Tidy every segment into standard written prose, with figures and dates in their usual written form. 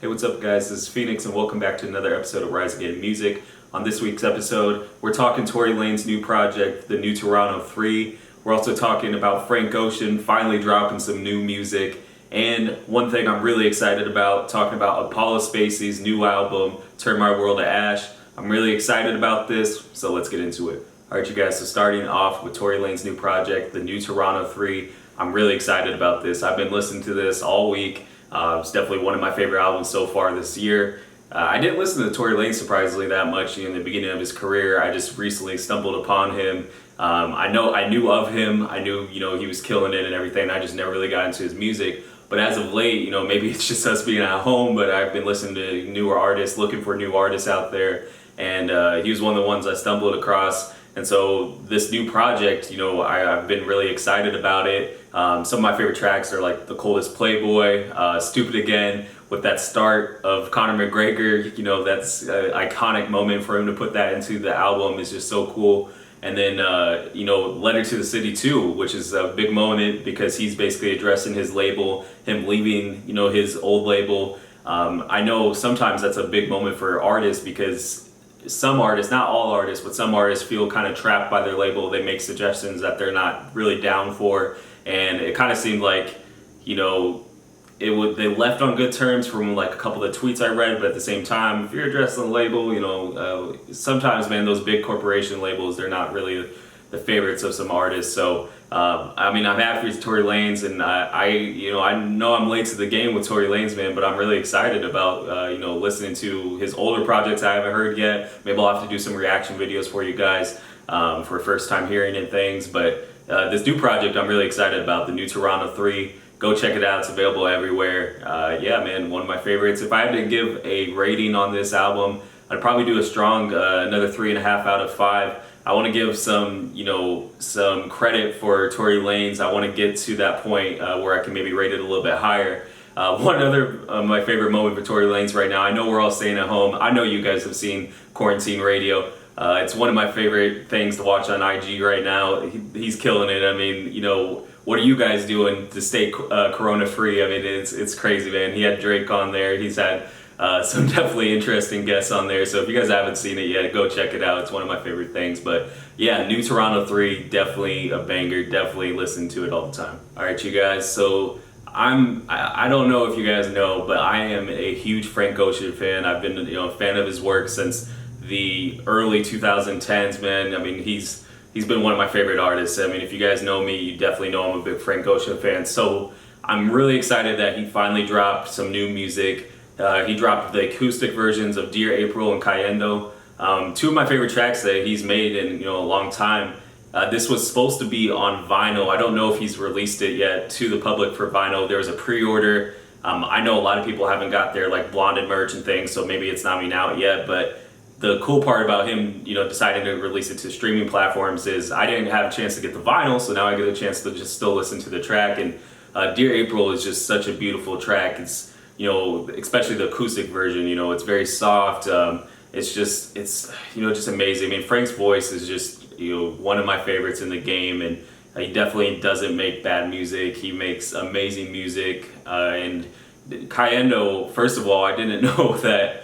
Hey, what's up guys? This is Phoenix and welcome back to another episode of Rise Again Music. On this week's episode, we're talking Tory Lanez's new project, The New Toronto 3. We're also talking about Frank Ocean finally dropping some new music. And one thing I'm really excited about, talking about Apollo Spacey's new album, Turn My World to Ash. I'm really excited about this, so let's get into it. Alright you guys, so starting off with Tory Lanez's new project, The New Toronto 3. I'm really excited about this. I've been listening to this all week. It's definitely one of my favorite albums so far this year. I didn't listen to Tory Lanez surprisingly that much in the beginning of his career. I just recently stumbled upon him. I knew of him. I knew he was killing it and everything. I just never really got into his music. But as of late, maybe it's just us being at home, but I've been listening to newer artists, looking for new artists out there, and he was one of the ones I stumbled across. And so this new project, I've been really excited about it. Some of my favorite tracks are like The Coldest Playboy, Stupid Again, with that start of Conor McGregor. That's an iconic moment for him to put that into the album. Is just so cool. And then, Letter to the City 2, which is a big moment because he's basically addressing his label, him leaving, his old label. I know sometimes that's a big moment for artists because some artists, not all artists, but some artists feel kind of trapped by their label. They make suggestions that they're not really down for, and it kind of seemed like, they left on good terms from like a couple of tweets I read, but at the same time, if you're addressing the label, sometimes, man, those big corporation labels, they're not really the favorites of some artists. So, I'm happy for Tory Lanez, and I know I'm late to the game with Tory Lanez, man, but I'm really excited about, listening to his older projects I haven't heard yet. Maybe I'll have to do some reaction videos for you guys, for first time hearing and things, but this new project I'm really excited about, The New Toronto 3. Go check it out, it's available everywhere. Yeah, man, one of my favorites. If I had to give a rating on this album, I'd probably do a strong, another 3.5 out of 5. I want to give some credit for Tory Lanez. I want to get to that point where I can maybe rate it a little bit higher. One other my favorite moment for Tory Lanez right now, I know we're all staying at home. I know you guys have seen Quarantine Radio. It's one of my favorite things to watch on IG right now. He's killing it. What are you guys doing to stay corona free? It's crazy, man. He had Drake on there. He's had some definitely interesting guests on there. So if you guys haven't seen it yet, go check it out. It's one of my favorite things. But yeah, New Toronto 3, definitely a banger. Definitely listen to it all the time. All right, you guys. So I don't know if you guys know, but I am a huge Frank Ocean fan. I've been a fan of his work since the early 2010s, man. He's been one of my favorite artists. If you guys know me, you definitely know I'm a big Frank Ocean fan. So I'm really excited that he finally dropped some new music. He dropped the acoustic versions of Dear April and Cayendo. Two of my favorite tracks that he's made in a long time. This was supposed to be on vinyl. I don't know if he's released it yet to the public for vinyl. There was a pre-order. I know a lot of people haven't got their like Blonded merch and things, so maybe it's not out yet, but the cool part about him, deciding to release it to streaming platforms is I didn't have a chance to get the vinyl, so now I get a chance to just still listen to the track. And Dear April is just such a beautiful track. It's, especially the acoustic version, it's very soft. It's just amazing. Frank's voice is just, one of my favorites in the game, and he definitely doesn't make bad music. He makes amazing music. And Cayendo, first of all, I didn't know that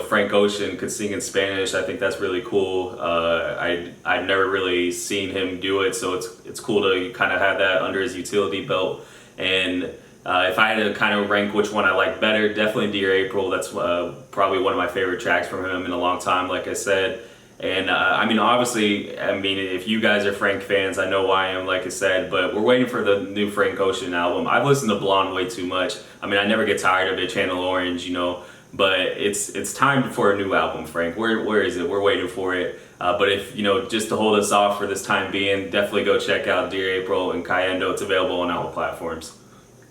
Frank Ocean could sing in Spanish. I think that's really cool. I've never really seen him do it, so it's cool to kind of have that under his utility belt. And if I had to kind of rank which one I like better, definitely Dear April. That's probably one of my favorite tracks from him in a long time, like I said. And obviously, if you guys are Frank fans, I know why I am, like I said, but we're waiting for the new Frank Ocean album. I've listened to Blonde way too much. I never get tired of it, Channel Orange, but it's time for a new album, Frank. Where is it? We're waiting for it. But if, just to hold us off for this time being, definitely go check out Dear April and Cayendo. It's available on all platforms.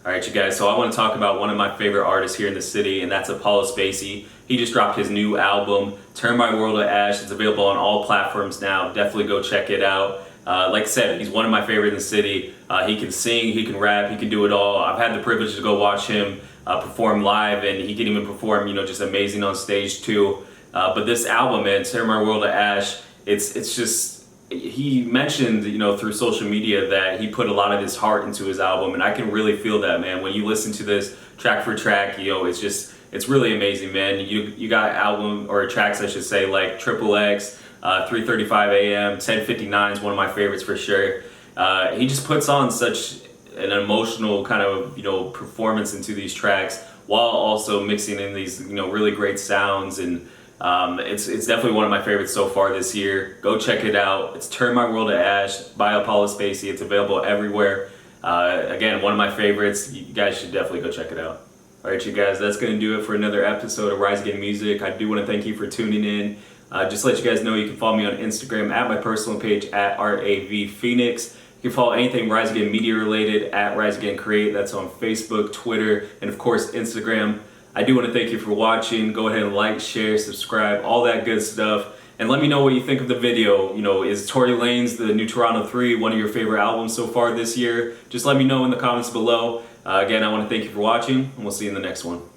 All right, you guys, so I want to talk about one of my favorite artists here in the city, and that's Apollo Spacey. He just dropped his new album, Turn My World to Ash. It's available on all platforms now. Definitely go check it out. Like I said, he's one of my favorites in the city. He can sing, he can rap, he can do it all. I've had the privilege to go watch him perform live, and he can even perform, just amazing on stage too. But this album, man, Turn My World to Ash, it's just, he mentioned, through social media that he put a lot of his heart into his album, and I can really feel that, man. When you listen to this, track for track. You know, it's really amazing, man. You got album or tracks, I should say, like Triple X, 3:35 a.m., 10:59 is one of my favorites for sure. He just puts on such an emotional kind of, you know, performance into these tracks while also mixing in these, you know, really great sounds. And it's definitely one of my favorites so far this year. Go check it out. It's Turn My World to Ash by Apollo Spacey. It's available everywhere. Again, one of my favorites. You guys should definitely go check it out. All right, you guys, that's going to do it for another episode of Rise Again Music. I do want to thank you for tuning in. Just to let you guys know, you can follow me on Instagram at my personal page at RAVPhoenix. You can follow anything Rise Again Media related at Rise Again Create. That's on Facebook, Twitter, and of course Instagram. I do want to thank you for watching. Go ahead and like, share, subscribe, all that good stuff. And let me know what you think of the video. You know, is Tory Lanez, the new Toronto 3, one of your favorite albums so far this year? Just let me know in the comments below. Again, I want to thank you for watching, and we'll see you in the next one.